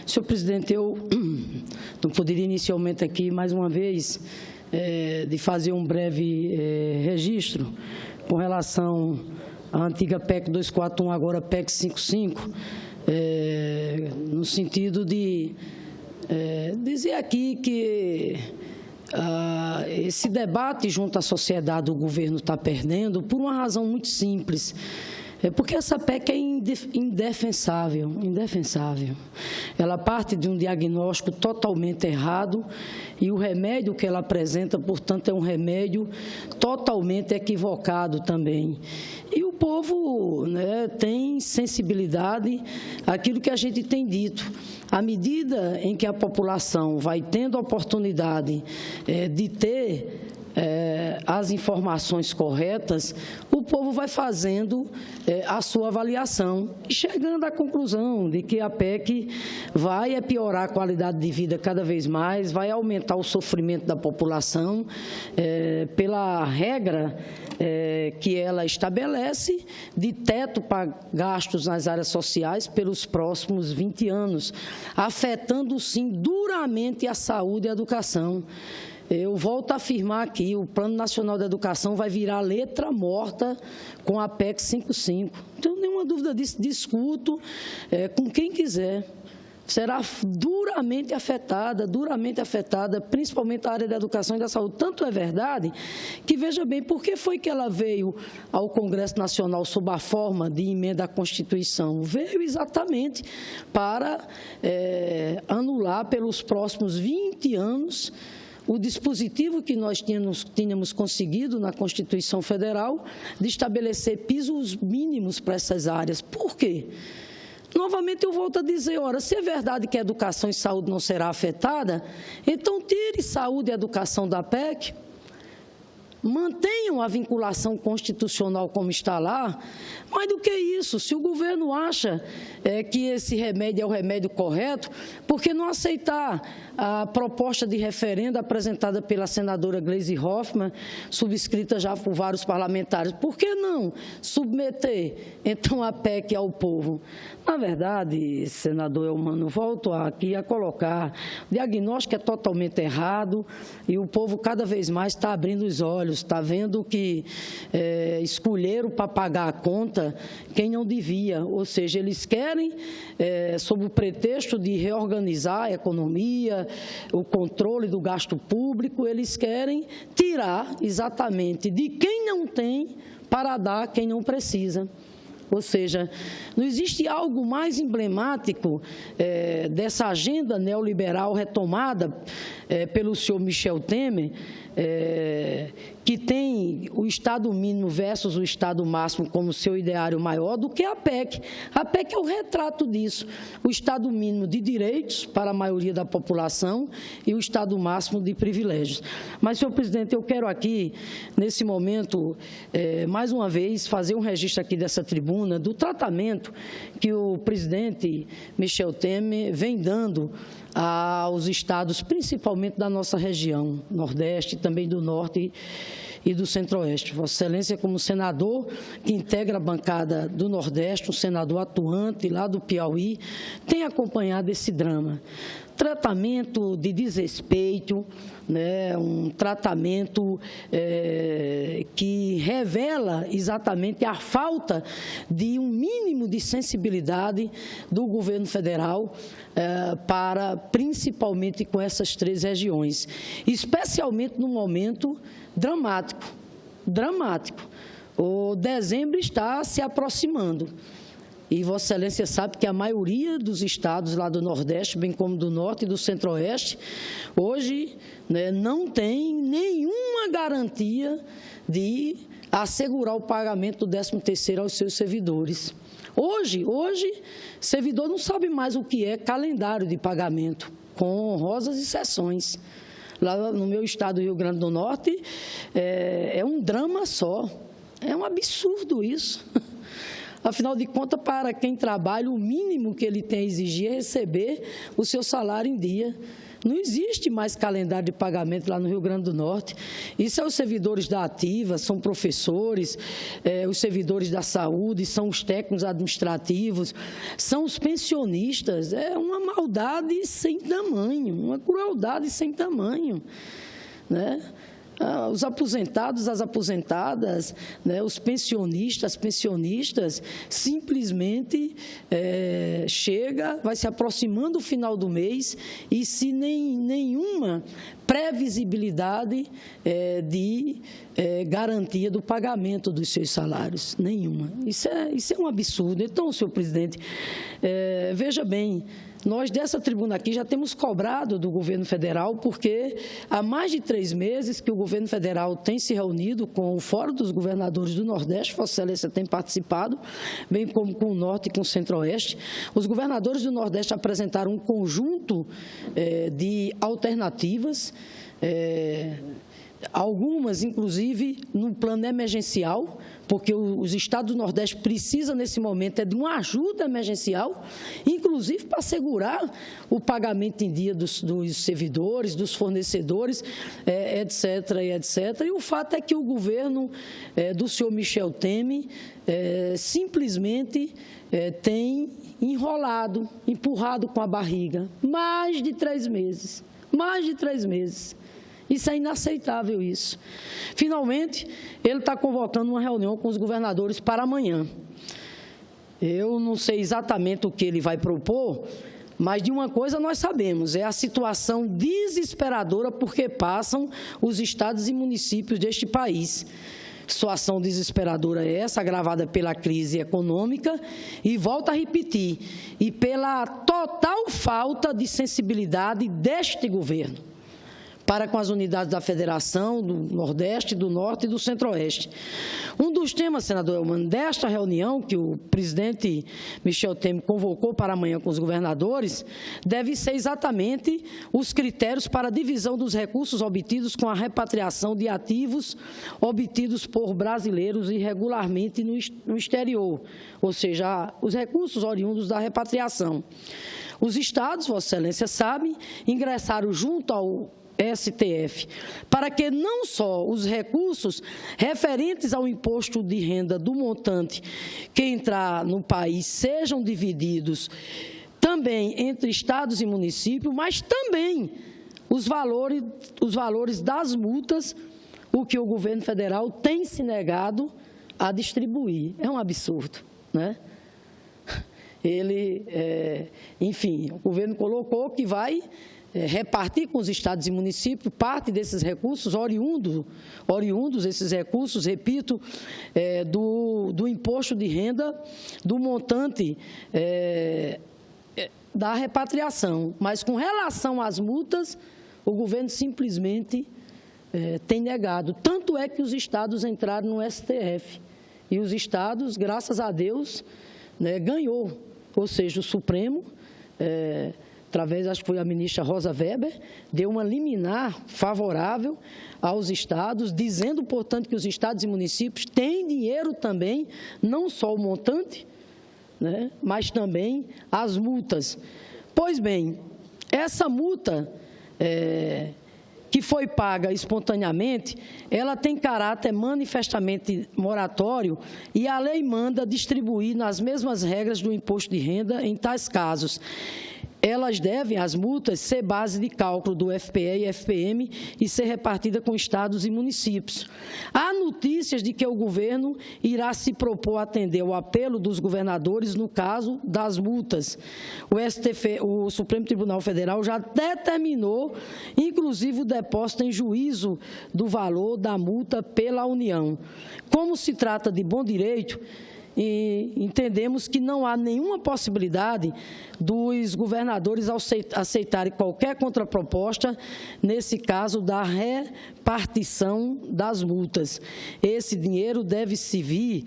Senhor presidente, eu não poderia inicialmente aqui, mais uma vez, de fazer um breve registro com relação à antiga PEC 241, agora PEC 55, no sentido de dizer aqui que esse debate junto à sociedade o governo está perdendo por uma razão muito simples. Porque essa PEC é indefensável. Ela parte de um diagnóstico totalmente errado e o remédio que ela apresenta, portanto, é um remédio totalmente equivocado também. E o povo, né, tem sensibilidade àquilo que a gente tem dito. À medida em que a população vai tendo a oportunidade de ter as informações corretas, o povo vai fazendo a sua avaliação e chegando à conclusão de que a PEC vai piorar a qualidade de vida cada vez mais, vai aumentar o sofrimento da população pela regra que ela estabelece de teto para gastos nas áreas sociais pelos próximos 20 anos, afetando, sim, duramente a saúde e a educação. Eu volto a afirmar aqui, o Plano Nacional da Educação vai virar letra morta com a PEC 55. Não tenho nenhuma dúvida disso, discuto com quem quiser. Será duramente afetada, principalmente a área da educação e da saúde. Tanto é verdade que, veja bem, por que foi que ela veio ao Congresso Nacional sob a forma de emenda à Constituição? Veio exatamente para anular pelos próximos 20 anos o dispositivo que nós tínhamos conseguido na Constituição Federal de estabelecer pisos mínimos para essas áreas. Por quê? Novamente eu volto a dizer, ora, se é verdade que a educação e saúde não será afetada, então tire saúde e educação da PEC, mantenham a vinculação constitucional como está lá. Mais do que isso, se o governo acha que esse remédio é o remédio correto, por que não aceitar a proposta de referendo apresentada pela senadora Gleisi Hoffmann, subscrita já por vários parlamentares? Por que não submeter, então, a PEC ao povo? Na verdade, senador Eumano, volto aqui a colocar, o diagnóstico é totalmente errado e o povo cada vez mais está abrindo os olhos, está vendo que escolheram para pagar a conta quem não devia, ou seja, eles querem, sob o pretexto de reorganizar a economia, o controle do gasto público, eles querem tirar exatamente de quem não tem para dar a quem não precisa. Ou seja, não existe algo mais emblemático dessa agenda neoliberal retomada pelo senhor Michel Temer, que tem o Estado mínimo versus o Estado máximo como seu ideário maior, do que a PEC. A PEC é o retrato disso, o Estado mínimo de direitos para a maioria da população e o Estado máximo de privilégios. Mas, senhor presidente, eu quero aqui, nesse momento, mais uma vez, fazer um registro aqui dessa tribuna do tratamento que o presidente Michel Temer vem dando aos estados, principalmente da nossa região, Nordeste, também do Norte e do Centro-Oeste. Vossa Excelência, como senador que integra a bancada do Nordeste, um senador atuante lá do Piauí, tem acompanhado esse drama. Tratamento de desrespeito, né, um tratamento que revela exatamente a falta de um mínimo de sensibilidade do governo federal para, principalmente com essas 3 regiões, especialmente num momento dramático. O dezembro está se aproximando. E Vossa Excelência sabe que a maioria dos estados lá do Nordeste, bem como do Norte e do Centro-Oeste, hoje, né, não tem nenhuma garantia de assegurar o pagamento do 13º aos seus servidores. Hoje, servidor não sabe mais o que é calendário de pagamento, com honrosas exceções. Lá no meu estado, Rio Grande do Norte, é um drama só. É um absurdo isso. Afinal de contas, para quem trabalha, o mínimo que ele tem a exigir é receber o seu salário em dia. Não existe mais calendário de pagamento lá no Rio Grande do Norte. Isso é os servidores da ativa, são professores, os servidores da saúde, são os técnicos administrativos, são os pensionistas. É uma maldade sem tamanho, uma crueldade sem tamanho, né? Os aposentados, as aposentadas, né, os pensionistas, simplesmente chega, vai se aproximando do final do mês e se nenhuma previsibilidade de garantia do pagamento dos seus salários, nenhuma. Isso é um absurdo. Então, senhor presidente, veja bem, nós, dessa tribuna aqui, já temos cobrado do governo federal, porque há mais de 3 meses que o governo federal tem se reunido com o Fórum dos Governadores do Nordeste, Vossa Excelência tem participado, bem como com o Norte e com o Centro-Oeste. Os governadores do Nordeste apresentaram um conjunto de alternativas, algumas, inclusive, no plano emergencial, porque os estados do Nordeste precisam, nesse momento, de uma ajuda emergencial, inclusive para assegurar o pagamento em dia dos servidores, dos fornecedores, etc., etc. E o fato é que o governo do senhor Michel Temer simplesmente tem enrolado, empurrado com a barriga, mais de 3 meses. Isso é inaceitável, isso. Finalmente, ele está convocando uma reunião com os governadores para amanhã. Eu não sei exatamente o que ele vai propor, mas de uma coisa nós sabemos, é a situação desesperadora porque passam os estados e municípios deste país. Situação desesperadora é essa, agravada pela crise econômica, e volto a repetir, e pela total falta de sensibilidade deste governo para com as unidades da Federação, do Nordeste, do Norte e do Centro-Oeste. Um dos temas, senador Elmano, desta reunião que o presidente Michel Temer convocou para amanhã com os governadores, deve ser exatamente os critérios para a divisão dos recursos obtidos com a repatriação de ativos obtidos por brasileiros irregularmente no exterior, ou seja, os recursos oriundos da repatriação. Os estados, Vossa Excelência sabe, ingressaram junto ao STF, para que não só os recursos referentes ao imposto de renda do montante que entrar no país sejam divididos também entre estados e municípios, mas também os valores das multas, o que o governo federal tem se negado a distribuir. É um absurdo, né? Enfim, o governo colocou que vai repartir com os estados e municípios parte desses recursos, oriundos esses recursos, repito, do imposto de renda, do montante da repatriação. Mas, com relação às multas, o governo simplesmente tem negado. Tanto é que os estados entraram no STF. E os estados, graças a Deus, ganhou. Ou seja, o Supremo, através, acho que foi a ministra Rosa Weber, deu uma liminar favorável aos estados, dizendo, portanto, que os estados e municípios têm dinheiro também, não só o montante, né, mas também as multas. Pois bem, essa multa que foi paga espontaneamente, ela tem caráter manifestamente moratório e a lei manda distribuir nas mesmas regras do imposto de renda em tais casos. Elas devem, as multas, ser base de cálculo do FPE e FPM e ser repartida com estados e municípios. Há notícias de que o governo irá se propor atender ao apelo dos governadores no caso das multas. O Supremo Tribunal Federal já determinou, inclusive, o depósito em juízo do valor da multa pela União. Como se trata de bom direito, e entendemos que não há nenhuma possibilidade dos governadores aceitarem qualquer contraproposta, nesse caso da repartição das multas. Esse dinheiro deve servir,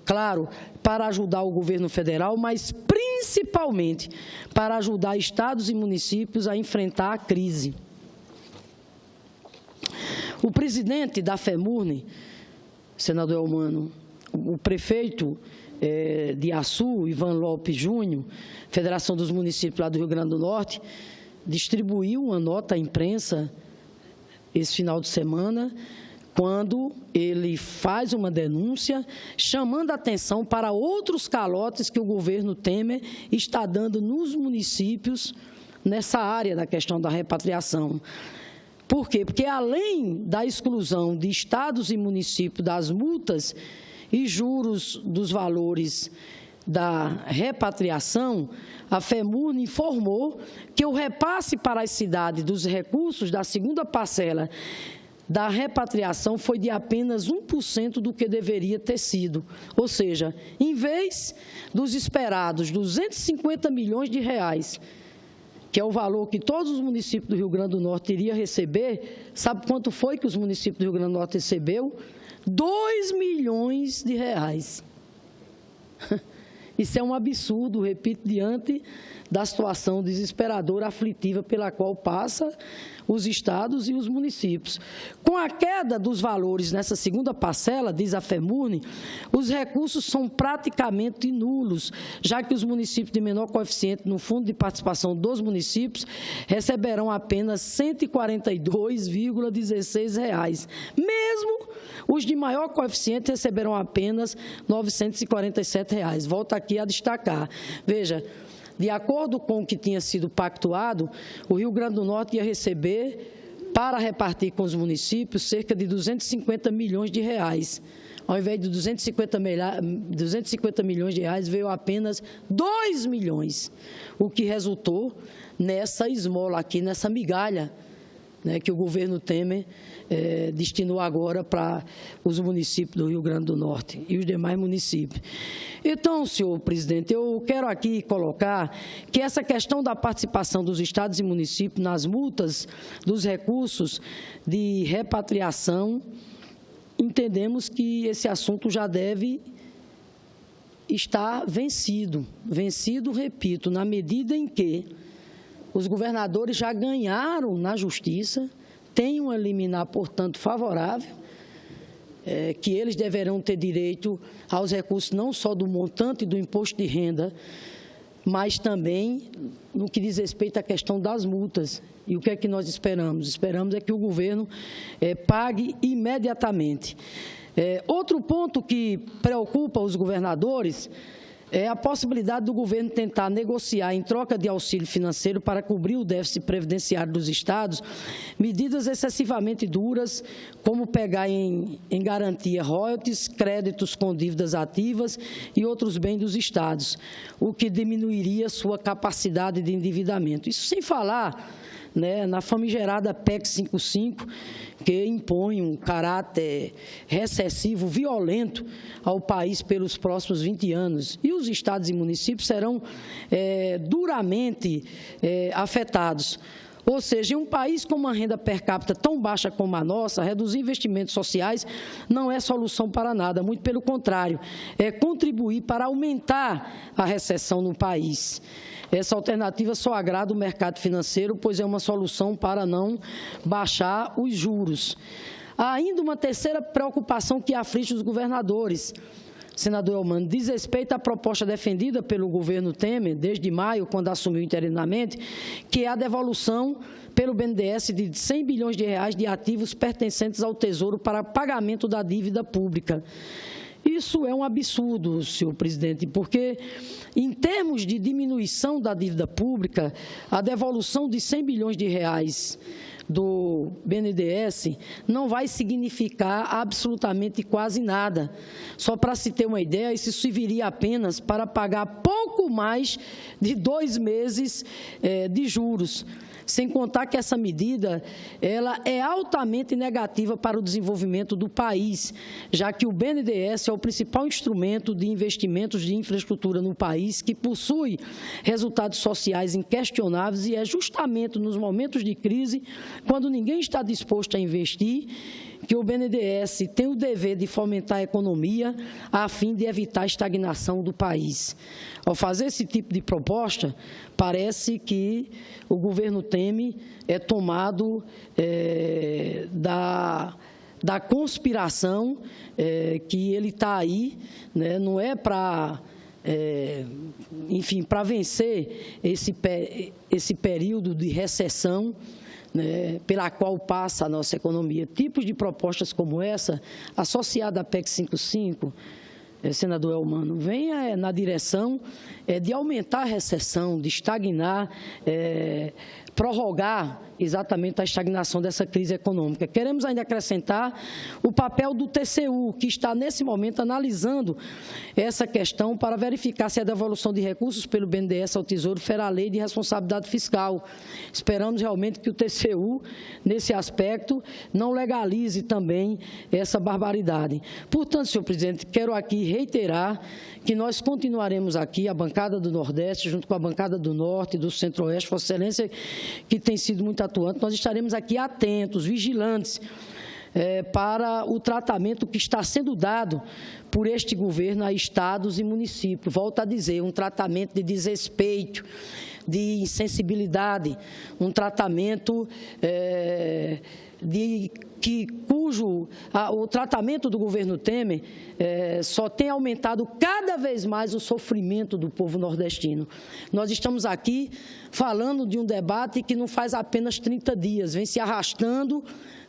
claro, para ajudar o governo federal, mas principalmente para ajudar estados e municípios a enfrentar a crise. O presidente da FEMURNE, senador Elmano, o prefeito de Açu, Ivan Lopes Júnior, Federação dos Municípios lá do Rio Grande do Norte, distribuiu uma nota à imprensa esse final de semana, quando ele faz uma denúncia chamando a atenção para outros calotes que o governo Temer está dando nos municípios nessa área da questão da repatriação. Por quê? Porque, além da exclusão de estados e municípios das multas e juros dos valores da repatriação, a FEMURNE informou que o repasse para as cidades dos recursos da segunda parcela da repatriação foi de apenas 1% do que deveria ter sido. Ou seja, em vez dos esperados 250 milhões de reais, que é o valor que todos os municípios do Rio Grande do Norte iriam receber, sabe quanto foi que os municípios do Rio Grande do Norte recebeu? 2 milhões de reais. Isso é um absurdo, repito, diante da situação desesperadora, aflitiva pela qual passa os estados e os municípios. Com a queda dos valores nessa segunda parcela, diz a FEMURNE, os recursos são praticamente nulos, já que os municípios de menor coeficiente no Fundo de Participação dos Municípios receberão apenas R$ 142,16. Mesmo os de maior coeficiente receberão apenas R$ 947. Volto aqui a destacar. Veja, de acordo com o que tinha sido pactuado, o Rio Grande do Norte ia receber, para repartir com os municípios, cerca de 250 milhões de reais. Ao invés de 250 milhões de reais, veio apenas 2 milhões, o que resultou nessa esmola aqui, nessa migalha, né, que o governo Temer destinou agora para os municípios do Rio Grande do Norte e os demais municípios. Então, senhor presidente, eu quero aqui colocar que essa questão da participação dos estados e municípios nas multas dos recursos de repatriação, entendemos que esse assunto já deve estar vencido. Vencido, repito, na medida em que os governadores já ganharam na Justiça, têm uma liminar, portanto, favorável, que eles deverão ter direito aos recursos não só do montante do imposto de renda, mas também no que diz respeito à questão das multas. E o que é que nós esperamos? Esperamos é que o governo pague imediatamente. Outro ponto que preocupa os governadores é a possibilidade do governo tentar negociar, em troca de auxílio financeiro para cobrir o déficit previdenciário dos estados, medidas excessivamente duras, como pegar em garantia royalties, créditos com dívidas ativas e outros bens dos estados, o que diminuiria sua capacidade de endividamento. Isso sem falar, né, na famigerada PEC 55, que impõe um caráter recessivo, violento ao país pelos próximos 20 anos. E os estados e municípios serão duramente afetados. Ou seja, em um país com uma renda per capita tão baixa como a nossa, reduzir investimentos sociais não é solução para nada, muito pelo contrário, é contribuir para aumentar a recessão no país. Essa alternativa só agrada o mercado financeiro, pois é uma solução para não baixar os juros. Há ainda uma terceira preocupação que aflige os governadores, senador Elmano, diz respeito à proposta defendida pelo governo Temer, desde maio, quando assumiu interinamente, que é a devolução pelo BNDES de 100 bilhões de reais de ativos pertencentes ao Tesouro para pagamento da dívida pública. Isso é um absurdo, senhor presidente, porque, em termos de diminuição da dívida pública, a devolução de 100 bilhões de reais do BNDES não vai significar absolutamente quase nada. Só para se ter uma ideia, isso serviria apenas para pagar pouco mais de 2 meses de juros. Sem contar que essa medida ela é altamente negativa para o desenvolvimento do país, já que o BNDES é o principal instrumento de investimentos de infraestrutura no país, que possui resultados sociais inquestionáveis, e é justamente nos momentos de crise, quando ninguém está disposto a investir, que o BNDES tem o dever de fomentar a economia a fim de evitar a estagnação do país. Ao fazer esse tipo de proposta, parece que o governo Temer é tomado da conspiração que ele está aí, né, não é para enfim, para vencer esse período de recessão, né, pela qual passa a nossa economia. Tipos de propostas como essa, associada à PEC 55, senador Elmano, vem na direção de aumentar a recessão, de estagnar, prorrogar exatamente a estagnação dessa crise econômica. Queremos ainda acrescentar o papel do TCU, que está, nesse momento, analisando essa questão para verificar se a devolução de recursos pelo BNDES ao Tesouro fará a lei de responsabilidade fiscal. Esperamos realmente que o TCU, nesse aspecto, não legalize também essa barbaridade. Portanto, senhor presidente, quero aqui reiterar que nós continuaremos aqui, a bancada do Nordeste, junto com a bancada do Norte, do Centro-Oeste, Vossa Excelência, que tem sido muito atuante, nós estaremos aqui atentos, vigilantes, para o tratamento que está sendo dado por este governo a estados e municípios. Volto a dizer, um tratamento de desrespeito, de insensibilidade, um tratamento o tratamento do governo Temer só tem aumentado cada vez mais o sofrimento do povo nordestino. Nós estamos aqui falando de um debate que não faz apenas 30 dias, vem se arrastando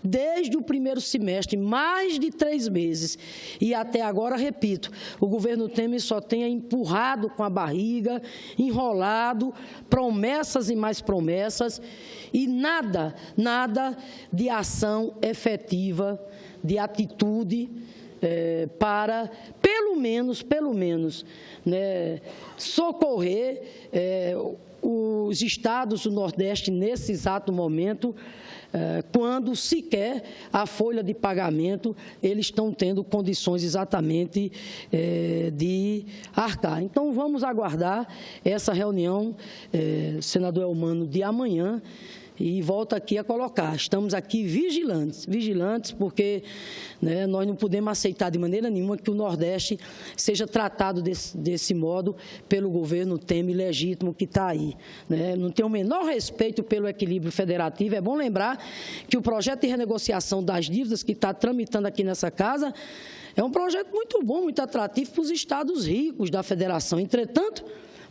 desde o primeiro semestre, mais de 3 meses. E até agora, repito, o governo Temer só tem empurrado com a barriga, enrolado, promessas e mais promessas, e nada de ação efetiva, de atitude para, pelo menos, né, socorrer os estados do Nordeste nesse exato momento, quando sequer a folha de pagamento eles estão tendo condições exatamente de arcar. Então, vamos aguardar essa reunião, senador Elmano, de amanhã. E volto aqui a colocar, estamos aqui vigilantes, porque, né, nós não podemos aceitar de maneira nenhuma que o Nordeste seja tratado desse modo pelo governo Temer legítimo que está aí. Né? Não tem o menor respeito pelo equilíbrio federativo. É bom lembrar que o projeto de renegociação das dívidas que está tramitando aqui nessa casa é um projeto muito bom, muito atrativo para os estados ricos da federação. Entretanto,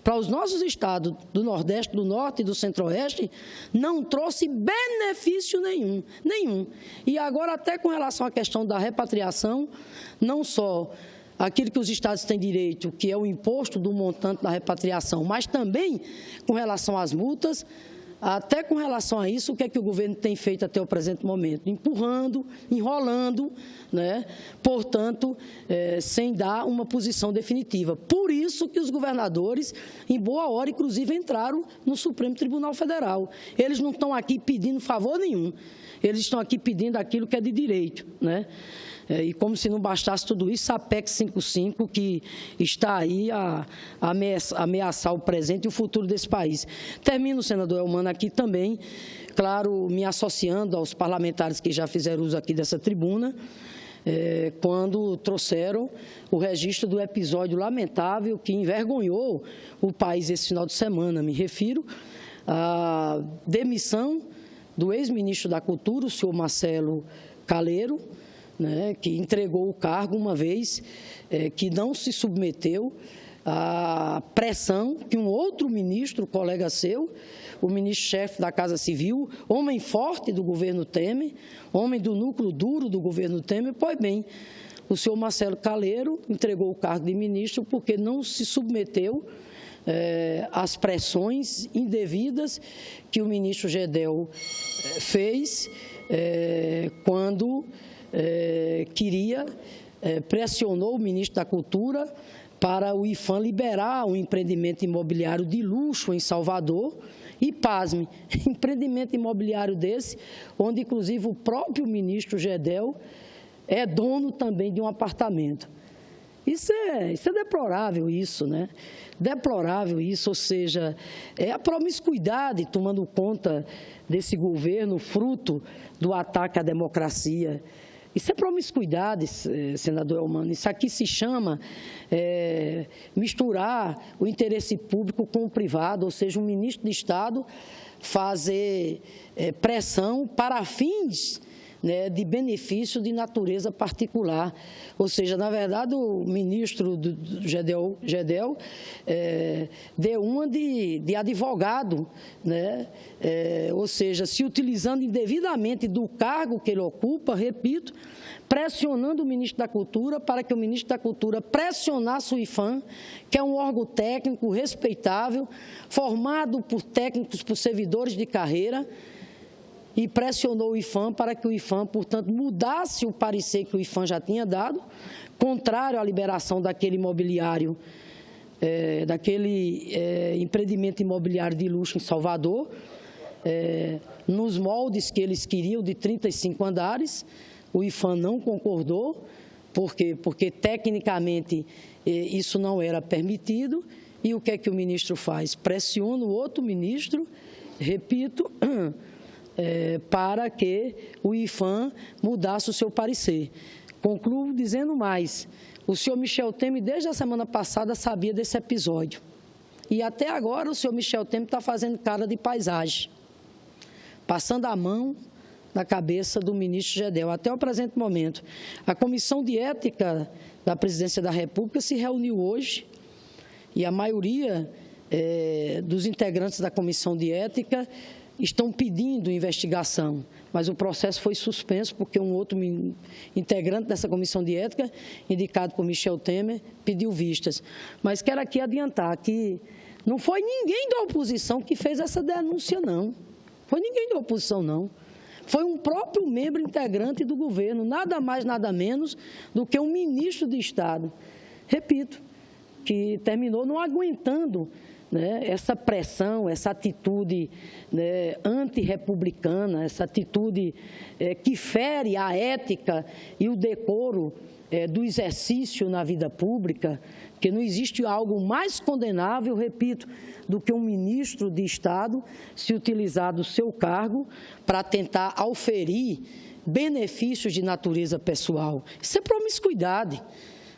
para os nossos estados do Nordeste, do Norte e do Centro-Oeste, não trouxe benefício nenhum. E agora, até com relação à questão da repatriação, não só aquilo que os estados têm direito, que é o imposto do montante da repatriação, mas também com relação às multas, até com relação a isso, o que é que o governo tem feito até o presente momento? Empurrando, enrolando, né? Portanto, sem dar uma posição definitiva. Por isso que os governadores, em boa hora, inclusive, entraram no Supremo Tribunal Federal. Eles não estão aqui pedindo favor nenhum, eles estão aqui pedindo aquilo que é de direito, né? E como se não bastasse tudo isso, a PEC 55, que está aí a ameaçar o presente e o futuro desse país. Termino, senador Elmano, aqui também, claro, me associando aos parlamentares que já fizeram uso aqui dessa tribuna, quando trouxeram o registro do episódio lamentável que envergonhou o país esse final de semana. Me refiro à demissão do ex-ministro da Cultura, o senhor Marcelo Calheiro, né, que entregou o cargo uma vez que não se submeteu à pressão que um outro ministro, colega seu, o ministro-chefe da Casa Civil, homem forte do governo Temer, homem do núcleo duro do governo Temer, pois bem, o senhor Marcelo Calheiro entregou o cargo de ministro porque não se submeteu às pressões indevidas que o ministro Gedel fez quando pressionou o ministro da Cultura para o IPHAN liberar um empreendimento imobiliário de luxo em Salvador. E, pasme, empreendimento imobiliário desse, onde, inclusive, o próprio ministro Gedel é dono também de um apartamento. Isso é deplorável, isso, né? Deplorável isso, ou seja, é a promiscuidade tomando conta desse governo, fruto do ataque à democracia. Isso é promiscuidade, senador Elmano. Isso aqui se chama misturar o interesse público com o privado, ou seja, um ministro de Estado fazer pressão para fins né, de benefício de natureza particular. Ou seja, na verdade, o ministro Gedel deu uma de advogado, né, ou seja, se utilizando indevidamente do cargo que ele ocupa, repito, pressionando o ministro da Cultura para que o ministro da Cultura pressionasse o IPHAN, que é um órgão técnico respeitável, formado por técnicos, por servidores de carreira, e pressionou o IPHAN para que o IPHAN, portanto, mudasse o parecer que o IPHAN já tinha dado, contrário à liberação daquele imobiliário, empreendimento imobiliário de luxo em Salvador, nos moldes que eles queriam, de 35 andares. O IPHAN não concordou, por quê? Porque tecnicamente isso não era permitido. E o que é que o ministro faz? Pressiona o outro ministro, repito, para que o IPHAN mudasse o seu parecer. Concluo dizendo mais, o senhor Michel Temer, desde a semana passada, sabia desse episódio. E até agora o senhor Michel Temer está fazendo cara de paisagem, passando a mão na cabeça do ministro Gedel. Até o presente momento, a Comissão de Ética da Presidência da República se reuniu hoje e a maioria dos integrantes da Comissão de Ética estão pedindo investigação, mas o processo foi suspenso porque um outro integrante dessa Comissão de Ética, indicado por Michel Temer, pediu vistas. Mas quero aqui adiantar que não foi ninguém da oposição que fez essa denúncia, não. Foi ninguém da oposição, não. Foi um próprio membro integrante do governo, nada mais, nada menos do que um ministro de Estado, repito, que terminou não aguentando, né, essa pressão, essa atitude, né, antirrepublicana, essa atitude que fere a ética e o decoro do exercício na vida pública, que não existe algo mais condenável, repito, do que um ministro de Estado se utilizar do seu cargo para tentar auferir benefícios de natureza pessoal. Isso é promiscuidade,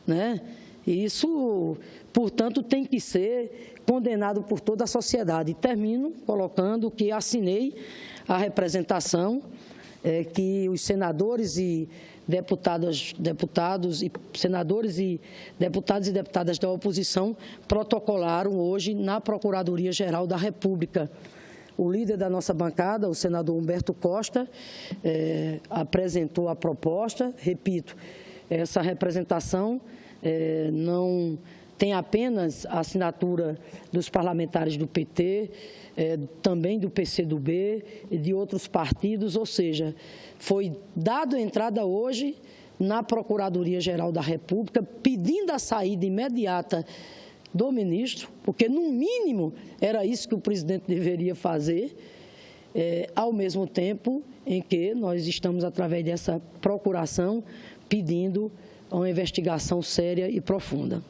né? Isso, portanto, tem que ser condenado por toda a sociedade. E termino colocando que assinei a representação que os senadores e deputados e senadores e deputadas da oposição protocolaram hoje na Procuradoria-Geral da República. O líder da nossa bancada, o senador Humberto Costa, apresentou a proposta. Repito, essa representação não tem apenas a assinatura dos parlamentares do PT, também do PCdoB e de outros partidos, ou seja, foi dado entrada hoje na Procuradoria-Geral da República, pedindo a saída imediata do ministro, porque, no mínimo, era isso que o presidente deveria fazer, ao mesmo tempo em que nós estamos, através dessa procuração, pedindo uma investigação séria e profunda.